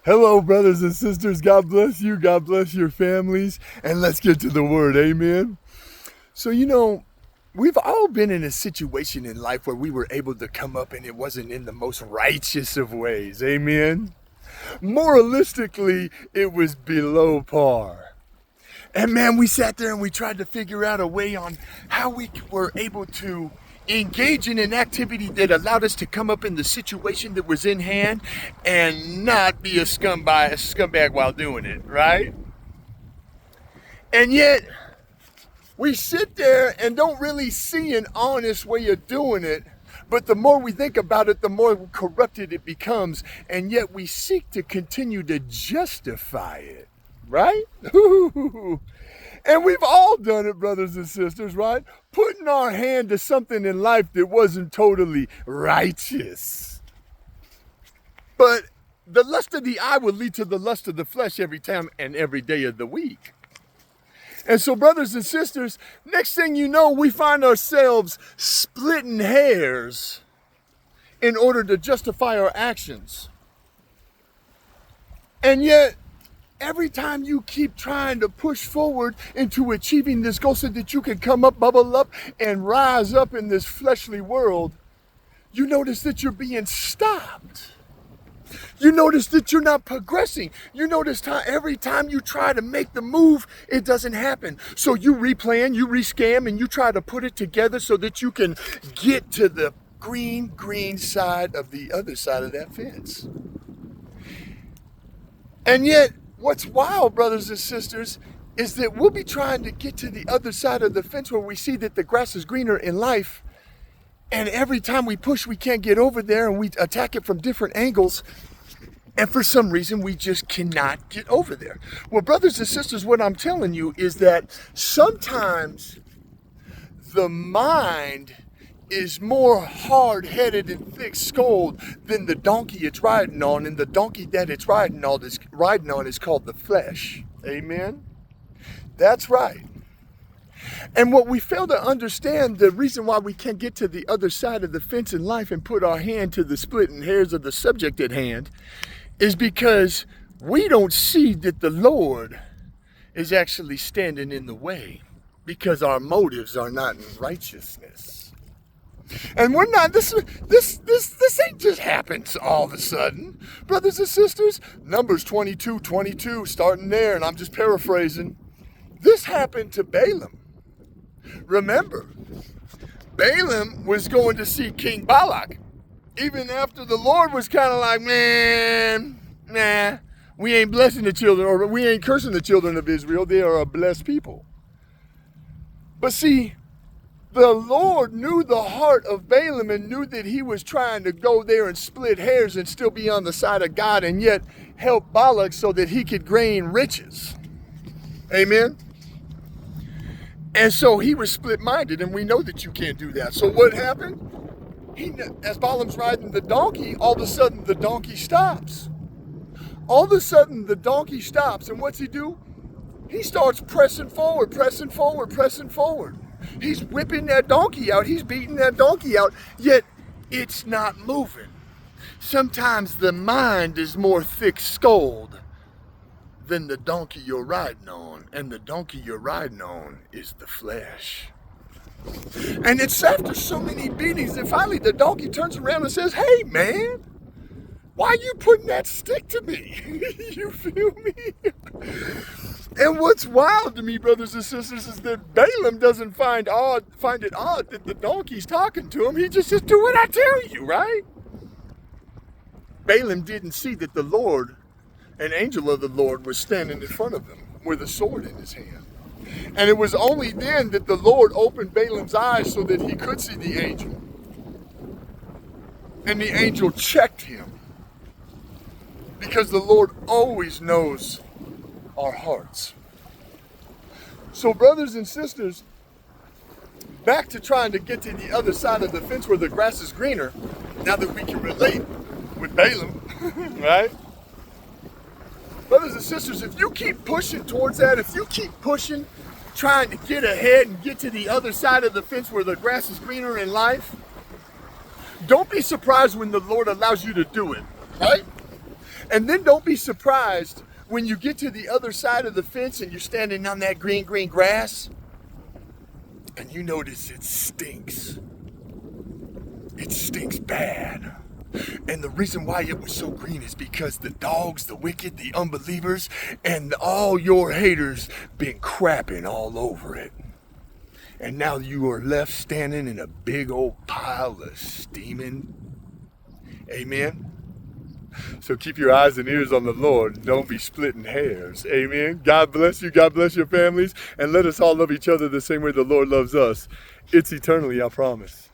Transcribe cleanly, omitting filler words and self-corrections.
Hello, brothers and sisters. God bless you. God bless your families. And let's get to the word. Amen. So, we've all been in a situation in life where we were able to come up and it wasn't in the most righteous of ways. Amen. Moralistically, it was below par. And man, we sat there and we tried to figure out a way on how we were able to engage in an activity that allowed us to come up in the situation that was in hand and not be a scumbag while doing it, right? And yet, we sit there and don't really see an honest way of doing it, but the more we think about it, the more corrupted it becomes, and yet we seek to continue to justify it, right? And we've all done it, brothers and sisters, right? Putting our hand to something in life that wasn't totally righteous. But the lust of the eye will lead to the lust of the flesh every time and every day of the week. And so, brothers and sisters, next thing you know, we find ourselves splitting hairs in order to justify our actions. And yet, every time you keep trying to push forward into achieving this goal so that you can come up, bubble up, and rise up in this fleshly world, you notice that you're being stopped. You notice that you're not progressing. You notice every time you try to make the move, it doesn't happen. So you replan, you rescam, and you try to put it together so that you can get to the green side of the other side of that fence. And yet, what's wild, brothers and sisters, is that we'll be trying to get to the other side of the fence where we see that the grass is greener in life. And every time we push, we can't get over there, and we attack it from different angles. And for some reason, we just cannot get over there. Well, brothers and sisters, what I'm telling you is that sometimes the mind is more hard-headed and thick-skulled than the donkey it's riding on, and the donkey that it's riding on is called the flesh. Amen? That's right. And what we fail to understand, the reason why we can't get to the other side of the fence in life and put our hand to the splitting hairs of the subject at hand, is because we don't see that the Lord is actually standing in the way, because our motives are not in righteousness. And we're not, this ain't just happens all of a sudden. Brothers and sisters, Numbers 22:22, starting there, and I'm just paraphrasing. This happened to Balaam. Remember, Balaam was going to see King Balak, even after the Lord was kind of like, we ain't blessing the children, or we ain't cursing the children of Israel. They are a blessed people. But see, the Lord knew the heart of Balaam and knew that he was trying to go there and split hairs and still be on the side of God and yet help Balak so that he could gain riches. Amen? And so he was split-minded, and we know that you can't do that. So what happened? As Balaam's riding the donkey, all of a sudden the donkey stops. All of a sudden the donkey stops, and what's he do? He starts pressing forward. He's whipping that donkey out. He's beating that donkey out, yet it's not moving. Sometimes the mind is more thick-skulled than the donkey you're riding on, and the donkey you're riding on is the flesh. And it's after so many beatings that finally the donkey turns around and says, "Hey man, why are you putting that stick to me?" You feel me? And what's wild to me, brothers and sisters, is that Balaam doesn't find it odd that the donkey's talking to him. He just says, "Do what I tell you," right? Balaam didn't see that the Lord, an angel of the Lord, was standing in front of him with a sword in his hand. And it was only then that the Lord opened Balaam's eyes so that he could see the angel. And the angel checked him, because the Lord always knows our hearts. So, brothers and sisters, back to trying to get to the other side of the fence where the grass is greener, now that we can relate with Balaam, right? Brothers and sisters, if you keep pushing towards that, if you keep pushing, trying to get ahead and get to the other side of the fence where the grass is greener in life, don't be surprised when the Lord allows you to do it, right? And then don't be surprised when you get to the other side of the fence and you're standing on that green grass and you notice it stinks. It stinks bad. And the reason why it was so green is because the dogs, the wicked, the unbelievers, and all your haters been crapping all over it. And now you are left standing in a big old pile of steaming. Amen. So keep your eyes and ears on the Lord. Don't be splitting hairs. Amen. God bless you. God bless your families. And let us all love each other the same way the Lord loves us. It's eternally, I promise.